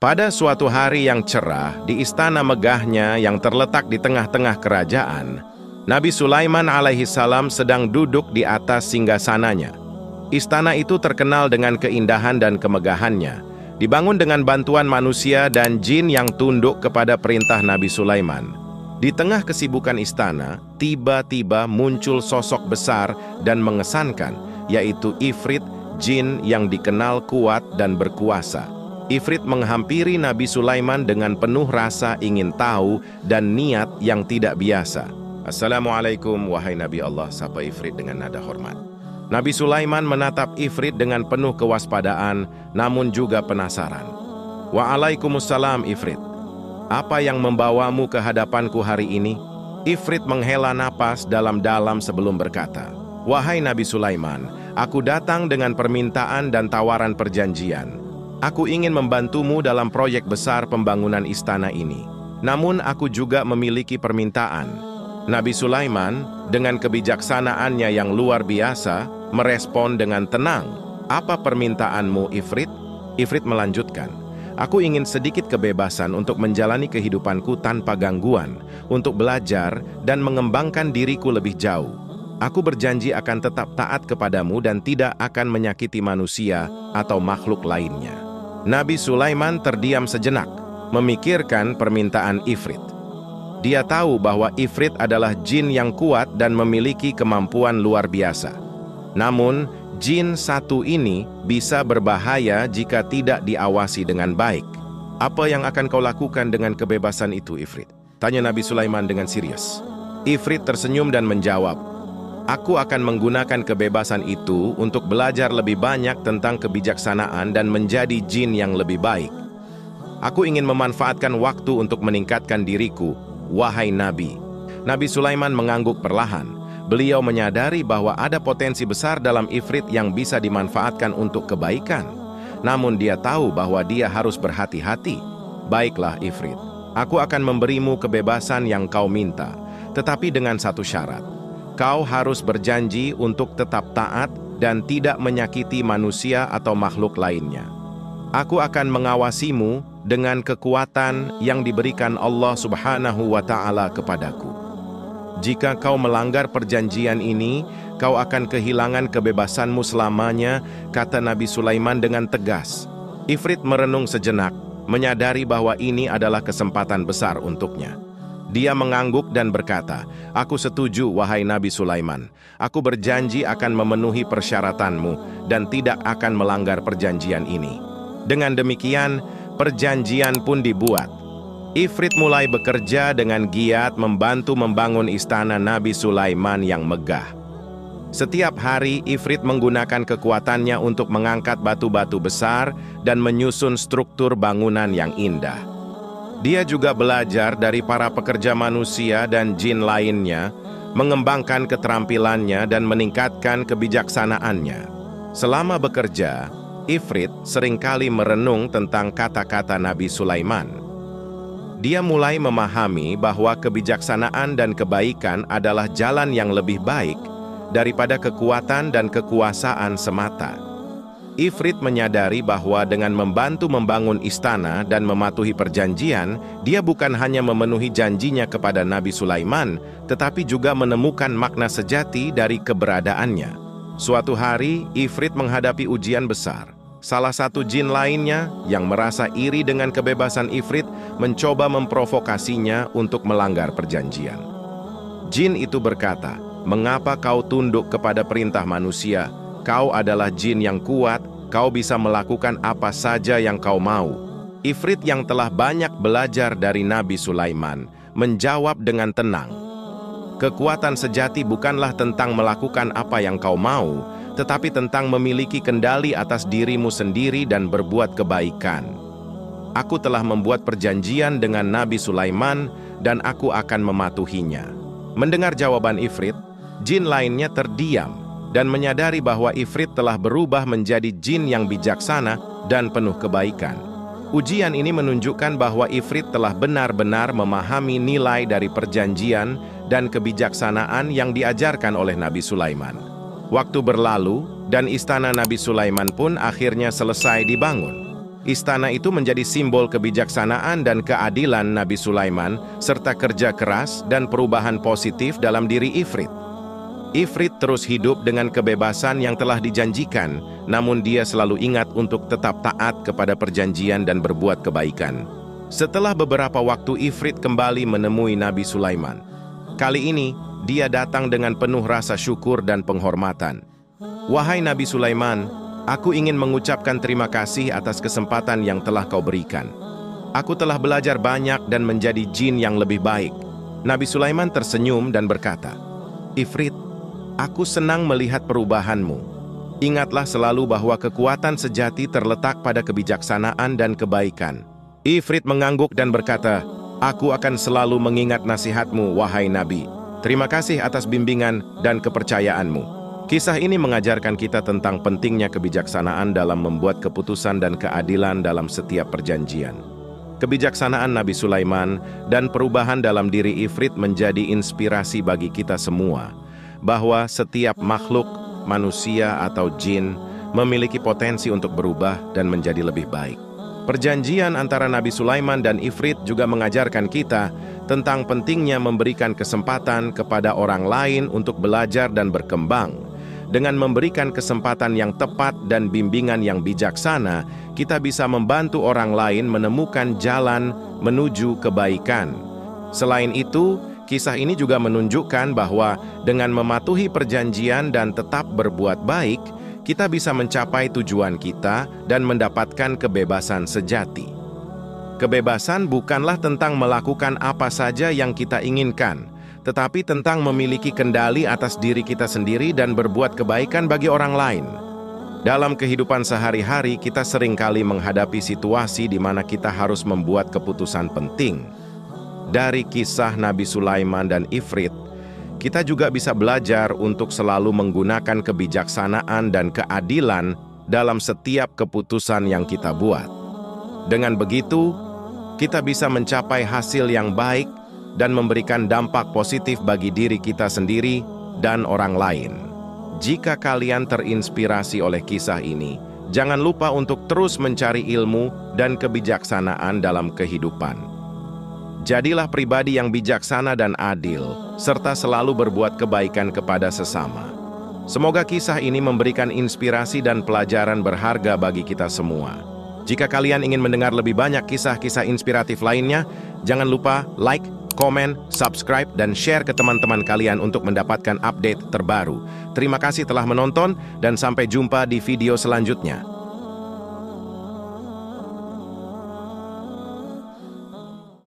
Pada suatu hari yang cerah, di istana megahnya yang terletak di tengah-tengah kerajaan, Nabi Sulaiman alaihissalam sedang duduk di atas singgasananya. Istana itu terkenal dengan keindahan dan kemegahannya, dibangun dengan bantuan manusia dan jin yang tunduk kepada perintah Nabi Sulaiman. Di tengah kesibukan istana, tiba-tiba muncul sosok besar dan mengesankan, yaitu Ifrit, jin yang dikenal kuat dan berkuasa. Ifrit menghampiri Nabi Sulaiman dengan penuh rasa ingin tahu dan niat yang tidak biasa. "Assalamualaikum, wahai Nabi Allah," sapa Ifrit dengan nada hormat. Nabi Sulaiman menatap Ifrit dengan penuh kewaspadaan, namun juga penasaran. "Waalaikumsalam, Ifrit. Apa yang membawamu ke hadapanku hari ini?" Ifrit menghela napas dalam-dalam sebelum berkata, "Wahai Nabi Sulaiman, aku datang dengan permintaan dan tawaran perjanjian. Aku ingin membantumu dalam proyek besar pembangunan istana ini. Namun aku juga memiliki permintaan." Nabi Sulaiman dengan kebijaksanaannya yang luar biasa merespon dengan tenang. "Apa permintaanmu, Ifrit?" Ifrit melanjutkan, "Aku ingin sedikit kebebasan untuk menjalani kehidupanku tanpa gangguan, untuk belajar dan mengembangkan diriku lebih jauh. Aku berjanji akan tetap taat kepadamu dan tidak akan menyakiti manusia atau makhluk lainnya." Nabi Sulaiman terdiam sejenak, memikirkan permintaan Ifrit. Dia tahu bahwa Ifrit adalah jin yang kuat dan memiliki kemampuan luar biasa. Namun, jin satu ini bisa berbahaya jika tidak diawasi dengan baik. "Apa yang akan kau lakukan dengan kebebasan itu, Ifrit?" tanya Nabi Sulaiman dengan serius. Ifrit tersenyum dan menjawab, "Aku akan menggunakan kebebasan itu untuk belajar lebih banyak tentang kebijaksanaan dan menjadi jin yang lebih baik. Aku ingin memanfaatkan waktu untuk meningkatkan diriku, wahai Nabi." Nabi Sulaiman mengangguk perlahan. Beliau menyadari bahwa ada potensi besar dalam Ifrit yang bisa dimanfaatkan untuk kebaikan. Namun dia tahu bahwa dia harus berhati-hati. "Baiklah, Ifrit, aku akan memberimu kebebasan yang kau minta, tetapi dengan satu syarat. Kau harus berjanji untuk tetap taat dan tidak menyakiti manusia atau makhluk lainnya. Aku akan mengawasimu dengan kekuatan yang diberikan Allah Subhanahu wa Ta'ala kepadaku. Jika kau melanggar perjanjian ini, kau akan kehilangan kebebasanmu selamanya," kata Nabi Sulaiman dengan tegas. Ifrit merenung sejenak, menyadari bahwa ini adalah kesempatan besar untuknya. Dia mengangguk dan berkata, "Aku setuju, wahai Nabi Sulaiman. Aku berjanji akan memenuhi persyaratanmu dan tidak akan melanggar perjanjian ini." Dengan demikian, perjanjian pun dibuat. Ifrit mulai bekerja dengan giat membantu membangun istana Nabi Sulaiman yang megah. Setiap hari, Ifrit menggunakan kekuatannya untuk mengangkat batu-batu besar dan menyusun struktur bangunan yang indah. Dia juga belajar dari para pekerja manusia dan jin lainnya, mengembangkan keterampilannya dan meningkatkan kebijaksanaannya. Selama bekerja, Ifrit seringkali merenung tentang kata-kata Nabi Sulaiman. Dia mulai memahami bahwa kebijaksanaan dan kebaikan adalah jalan yang lebih baik daripada kekuatan dan kekuasaan semata. Ifrit menyadari bahwa dengan membantu membangun istana dan mematuhi perjanjian, dia bukan hanya memenuhi janjinya kepada Nabi Sulaiman, tetapi juga menemukan makna sejati dari keberadaannya. Suatu hari, Ifrit menghadapi ujian besar. Salah satu jin lainnya yang merasa iri dengan kebebasan Ifrit mencoba memprovokasinya untuk melanggar perjanjian. Jin itu berkata, "Mengapa kau tunduk kepada perintah manusia? Kau adalah jin yang kuat, kau bisa melakukan apa saja yang kau mau." Ifrit yang telah banyak belajar dari Nabi Sulaiman menjawab dengan tenang, "Kekuatan sejati bukanlah tentang melakukan apa yang kau mau, tetapi tentang memiliki kendali atas dirimu sendiri dan berbuat kebaikan. Aku telah membuat perjanjian dengan Nabi Sulaiman dan aku akan mematuhinya." Mendengar jawaban Ifrit, jin lainnya terdiam dan menyadari bahwa Ifrit telah berubah menjadi jin yang bijaksana dan penuh kebaikan. Ujian ini menunjukkan bahwa Ifrit telah benar-benar memahami nilai dari perjanjian dan kebijaksanaan yang diajarkan oleh Nabi Sulaiman. Waktu berlalu, dan istana Nabi Sulaiman pun akhirnya selesai dibangun. Istana itu menjadi simbol kebijaksanaan dan keadilan Nabi Sulaiman, serta kerja keras dan perubahan positif dalam diri Ifrit. Ifrit terus hidup dengan kebebasan yang telah dijanjikan, namun dia selalu ingat untuk tetap taat kepada perjanjian dan berbuat kebaikan. Setelah beberapa waktu, Ifrit kembali menemui Nabi Sulaiman. Kali ini, dia datang dengan penuh rasa syukur dan penghormatan. "Wahai Nabi Sulaiman, aku ingin mengucapkan terima kasih atas kesempatan yang telah kau berikan. Aku telah belajar banyak dan menjadi jin yang lebih baik." Nabi Sulaiman tersenyum dan berkata, "Ifrit, aku senang melihat perubahanmu. Ingatlah selalu bahwa kekuatan sejati terletak pada kebijaksanaan dan kebaikan." Ifrit mengangguk dan berkata, "Aku akan selalu mengingat nasihatmu, wahai Nabi. Terima kasih atas bimbingan dan kepercayaanmu." Kisah ini mengajarkan kita tentang pentingnya kebijaksanaan dalam membuat keputusan dan keadilan dalam setiap perjanjian. Kebijaksanaan Nabi Sulaiman dan perubahan dalam diri Ifrit menjadi inspirasi bagi kita semua, bahwa setiap makhluk, manusia atau jin, memiliki potensi untuk berubah dan menjadi lebih baik. Perjanjian antara Nabi Sulaiman dan Ifrit juga mengajarkan kita tentang pentingnya memberikan kesempatan kepada orang lain untuk belajar dan berkembang. Dengan memberikan kesempatan yang tepat dan bimbingan yang bijaksana, kita bisa membantu orang lain menemukan jalan menuju kebaikan. Selain itu, kisah ini juga menunjukkan bahwa dengan mematuhi perjanjian dan tetap berbuat baik, kita bisa mencapai tujuan kita dan mendapatkan kebebasan sejati. Kebebasan bukanlah tentang melakukan apa saja yang kita inginkan, tetapi tentang memiliki kendali atas diri kita sendiri dan berbuat kebaikan bagi orang lain. Dalam kehidupan sehari-hari, kita seringkali menghadapi situasi di mana kita harus membuat keputusan penting. Dari kisah Nabi Sulaiman dan Ifrit, kita juga bisa belajar untuk selalu menggunakan kebijaksanaan dan keadilan dalam setiap keputusan yang kita buat. Dengan begitu, kita bisa mencapai hasil yang baik dan memberikan dampak positif bagi diri kita sendiri dan orang lain. Jika kalian terinspirasi oleh kisah ini, jangan lupa untuk terus mencari ilmu dan kebijaksanaan dalam kehidupan. Jadilah pribadi yang bijaksana dan adil, serta selalu berbuat kebaikan kepada sesama. Semoga kisah ini memberikan inspirasi dan pelajaran berharga bagi kita semua. Jika kalian ingin mendengar lebih banyak kisah-kisah inspiratif lainnya, jangan lupa like, komen, subscribe, dan share ke teman-teman kalian untuk mendapatkan update terbaru. Terima kasih telah menonton, dan sampai jumpa di video selanjutnya.